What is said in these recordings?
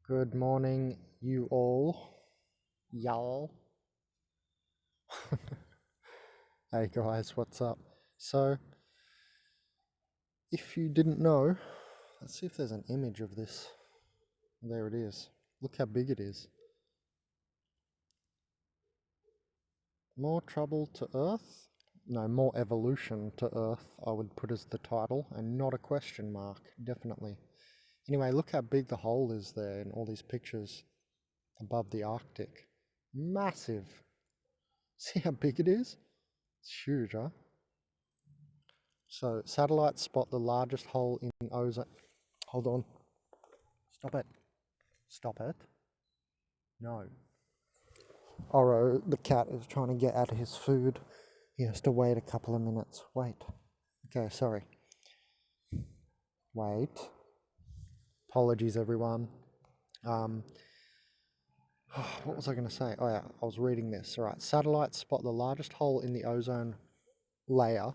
Good morning, you all. Y'all. Hey guys, what's up? So, if you didn't know, let's see if there's an image of this. There it is. Look how big it is. More trouble to Earth? No, more evolution to Earth, I would put as the title, and not a question mark, definitely. Anyway, look how big the hole is there in all these pictures above the Arctic. Massive. See how big it is? It's huge, huh? So, satellites spot the largest hole in ozone. Hold on. Stop it. Stop it. No. Oro, the cat, is trying to get at his food. He has to wait a couple of minutes. Wait. Okay, sorry. Wait. Apologies, everyone. What was I going to say? Oh, yeah, I was reading this. All right. Satellites spot the largest hole in the ozone layer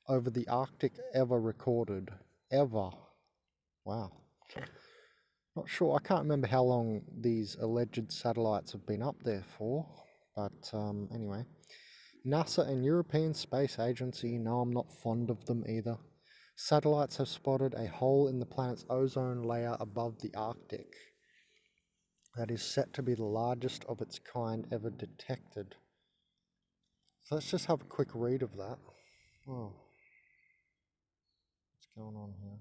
over the Arctic ever recorded. Ever. Wow. Not sure. I can't remember how long these alleged satellites have been up there for. But anyway. NASA and European Space Agency, no, I'm not fond of them either. Satellites have spotted a hole in the planet's ozone layer above the Arctic that is set to be the largest of its kind ever detected. So let's just have a quick read of that. Oh, what's going on here?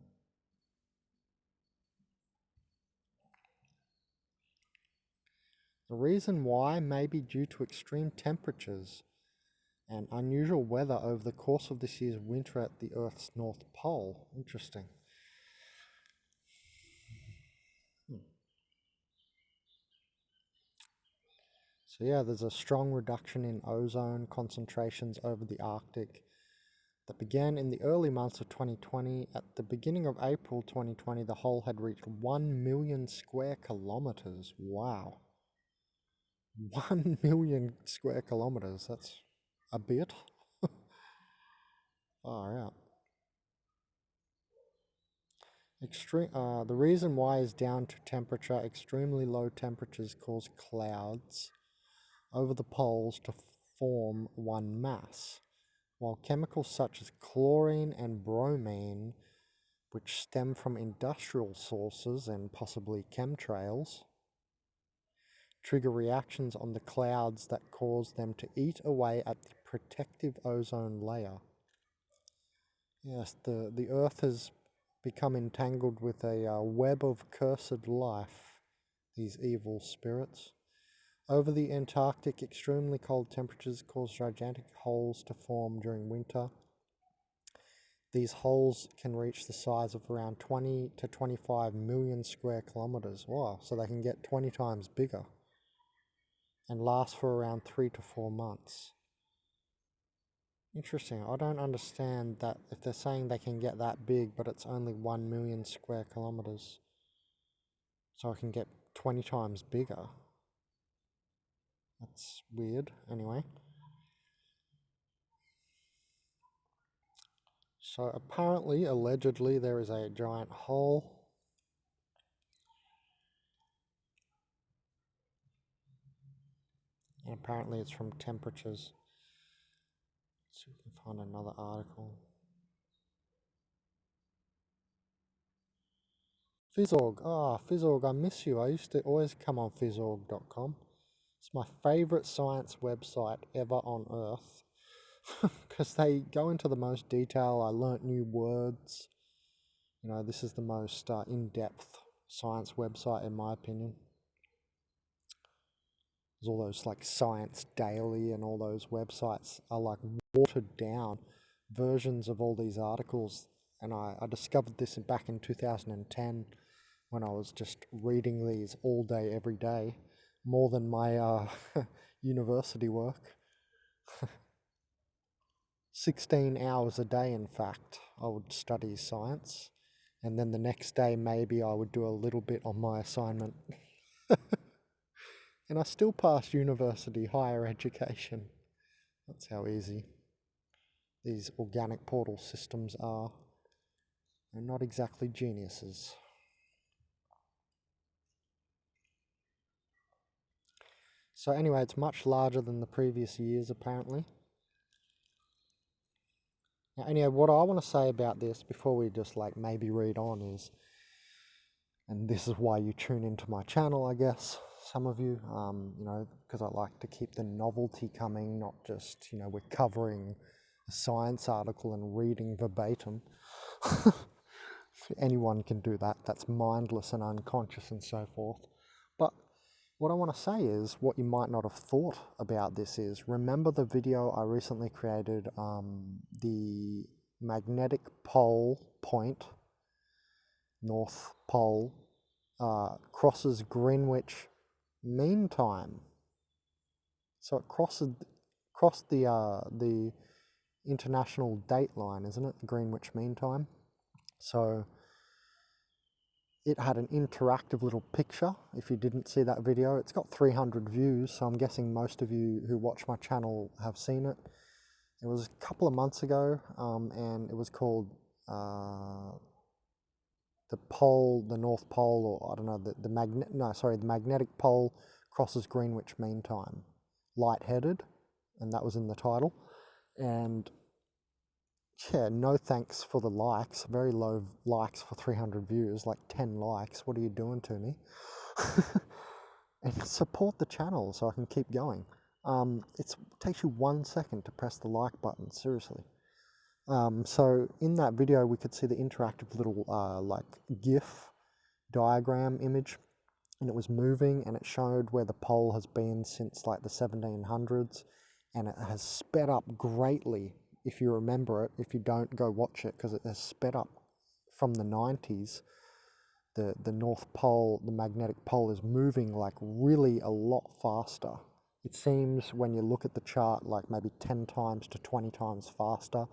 The reason why may be due to extreme temperatures and unusual weather over the course of this year's winter at the Earth's North Pole. Interesting. So yeah, there's a strong reduction in ozone concentrations over the Arctic that began in the early months of 2020. At the beginning of April 2020, the hole had reached 1 million square kilometers. Wow. 1 million square kilometers. That's a bit. Far out. The reason why is down to temperature. Extremely low temperatures cause clouds over the poles to form one mass, while chemicals such as chlorine and bromine, which stem from industrial sources and possibly chemtrails, trigger reactions on the clouds that cause them to eat away at the protective ozone layer. Yes, the Earth has become entangled with a web of cursed life, these evil spirits. Over the Antarctic, extremely cold temperatures cause gigantic holes to form during winter. These holes can reach the size of around 20 to 25 million square kilometers. Wow, so they can get 20 times bigger and last for around 3 to 4 months. Interesting. I don't understand that if they're saying they can get that big, but it's only 1 million square kilometers. So I can get 20 times bigger. That's weird. Anyway. So apparently, allegedly, there is a giant hole. And apparently it's from temperatures. Let's see if we can find another article. Fizzorg. Fizzorg, I miss you. I used to always come on fizzorg.com. It's my favourite science website ever on earth. Because they go into the most detail. I learnt new words. You know, this is the most in-depth science website in my opinion. There's all those like Science Daily and all those websites are like watered down versions of all these articles. And I discovered this back in 2010 when I was just reading these all day, every day, more than my university work. 16 hours a day, in fact, I would study science. And then the next day, maybe I would do a little bit on my assignment. And I still passed university higher education. That's how easy these organic portal systems are. They're not exactly geniuses. So anyway, it's much larger than the previous years apparently. Now, anyway, what I want to say about this before we just like maybe read on is, and this is why you tune into my channel, I guess, some of you, you know, because I like to keep the novelty coming, not just, you know, we're covering a science article and reading verbatim. Anyone can do that. That's mindless and unconscious and so forth. But what I want to say is, what you might not have thought about this is, remember the video I recently created, the magnetic pole point, North Pole, crosses Greenwich Mean Time. So it crossed the international date line, isn't it? Greenwich Mean Time. So it had an interactive little picture. If you didn't see that video, it's got 300 views, so I'm guessing most of you who watch my channel have seen it. It was a couple of months ago, and it was called the pole, the North Pole, or I don't know, the magnetic pole crosses Greenwich Mean Time. Lightheaded, and that was in the title. And yeah, no thanks for the likes. Very low likes for 300 views, like 10 likes. What are you doing to me? And support the channel so I can keep going. It takes you 1 second to press the like button, seriously. So in that video, we could see the interactive little like GIF diagram image, and it was moving, and it showed where the pole has been since like the 1700s, and it has sped up greatly. If you remember it, if you don't, go watch it, because it has sped up from the 90s. The North Pole, the magnetic pole, is moving like really a lot faster. It seems when you look at the chart like maybe 10 times to 20 times faster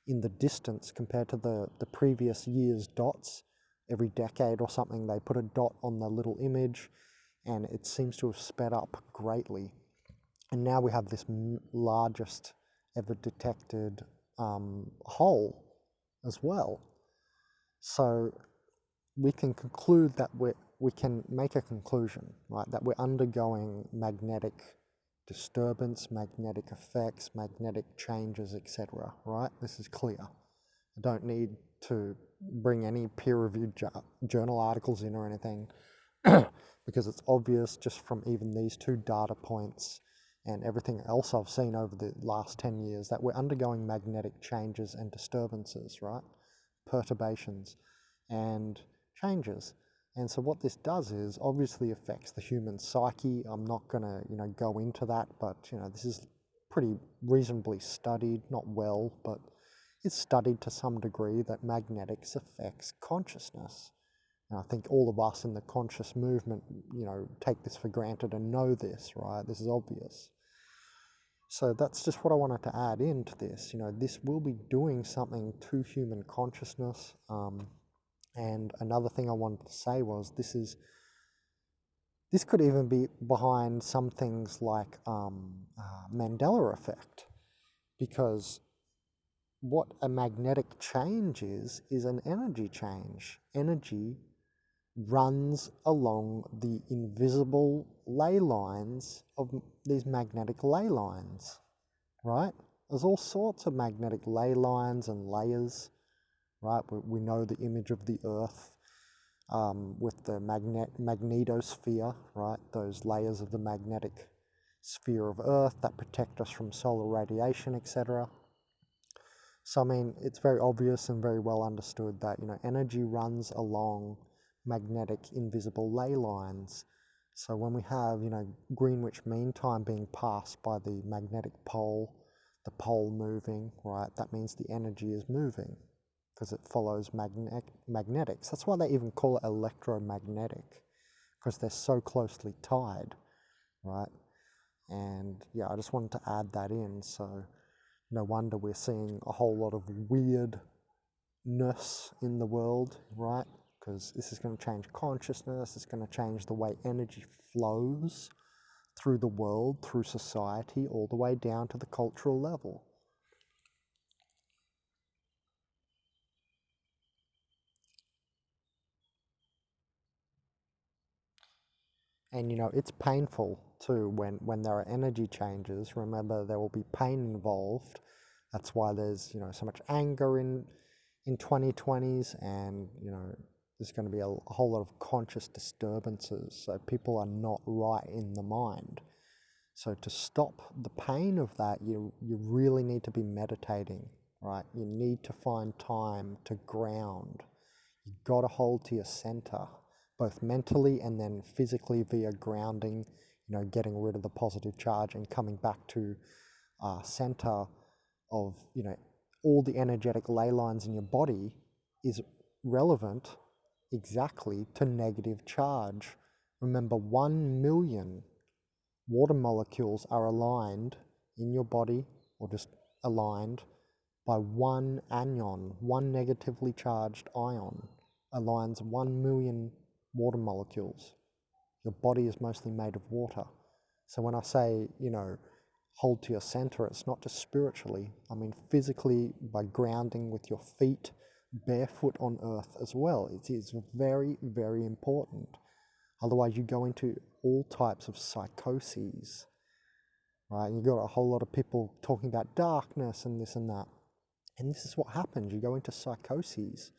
in the distance compared to the previous year's dots. Every decade or something, they put a dot on the little image, and it seems to have sped up greatly. And now we have this largest ever detected hole as well. So we can conclude that we can make a conclusion, right, that we're undergoing magnetic disturbance, magnetic effects, magnetic changes, etc. Right? This is clear. I don't need to bring any peer-reviewed journal articles in or anything because it's obvious just from even these two data points and everything else I've seen over the last 10 years that we're undergoing magnetic changes and disturbances, right? Perturbations and changes. And so what this does is obviously affects the human psyche. I'm not going to, go into that, but, this is pretty reasonably studied, not well, but it's studied to some degree that magnetics affects consciousness. And I think all of us in the conscious movement, take this for granted and know this, right? This is obvious. So that's just what I wanted to add into this. This will be doing something to human consciousness. And another thing I wanted to say was this could even be behind some things like Mandela effect, because what a magnetic change is an energy change. Energy runs along the invisible ley lines of these magnetic ley lines, right? There's all sorts of magnetic ley lines and layers, right? We know the image of the Earth with the magnetosphere, right? Those layers of the magnetic sphere of Earth that protect us from solar radiation, etc. So, I mean, it's very obvious and very well understood that, energy runs along magnetic invisible ley lines. So when we have, Greenwich Mean Time being passed by the magnetic pole, the pole moving, right, that means the energy is moving because it follows magnetics. That's why they even call it electromagnetic, because they're so closely tied, right? And yeah, I just wanted to add that in. So no wonder we're seeing a whole lot of weirdness in the world, right? Because this is going to change consciousness, it's going to change the way energy flows through the world, through society, all the way down to the cultural level. And it's painful too. When there are energy changes, remember there will be pain involved. That's why there's, you know, so much anger in 2020s, and, you know, there's going to be a whole lot of conscious disturbances. So people are not right in the mind. So to stop the pain of that, you really need to be meditating, right? You need to find time to ground. You've got to hold to your center, both mentally and then physically via grounding, you know, getting rid of the positive charge and coming back to center of, you know, all the energetic ley lines in your body is relevant exactly to negative charge. Remember, 1 million water molecules are aligned in your body, or just aligned, by one anion. One negatively charged ion aligns 1 million water molecules. Your body is mostly made of water. So when I say, you know, hold to your center, it's not just spiritually. I mean physically, by grounding with your feet barefoot on earth as well. It is very, very important. Otherwise, you go into all types of psychoses, right? You've got a whole lot of people talking about darkness and this and that. And this is what happens. You go into psychoses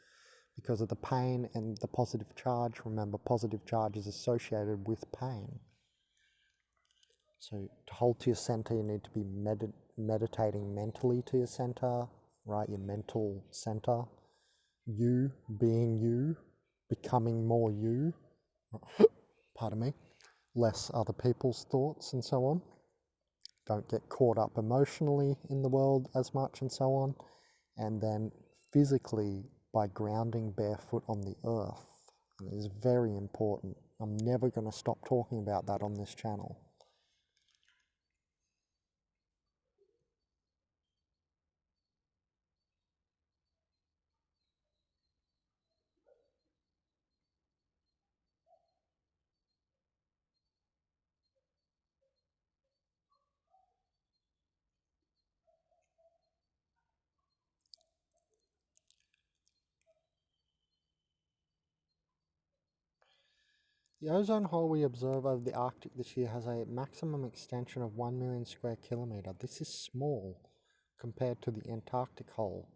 because of the pain and the positive charge. Remember, positive charge is associated with pain. So to hold to your center, you need to be meditating mentally to your center, right? Your mental center. You being you, becoming more you. Pardon me. Less other people's thoughts and so on. Don't get caught up emotionally in the world as much and so on. And then physically, by grounding barefoot on the earth. It is very important. I'm never going to stop talking about that on this channel. The ozone hole we observe over the Arctic this year has a maximum extension of 1 million square kilometre. This is small compared to the Antarctic hole.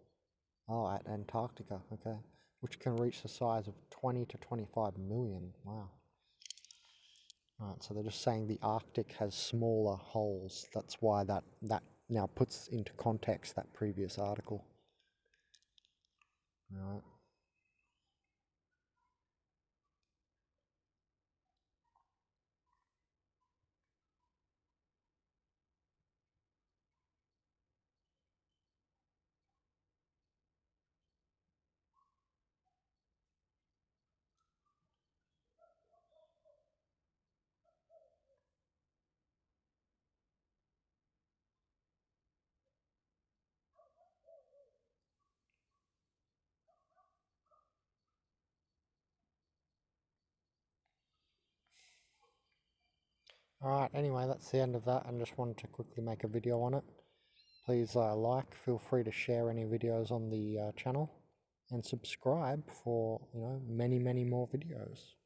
Oh, at Antarctica, okay. Which can reach the size of 20 to 25 million. Wow. Alright, so they're just saying the Arctic has smaller holes. That's why that now puts into context that previous article. Alright. Alright, anyway, that's the end of that. I just wanted to quickly make a video on it. Please feel free to share any videos on the channel, and subscribe for, you know, many more videos.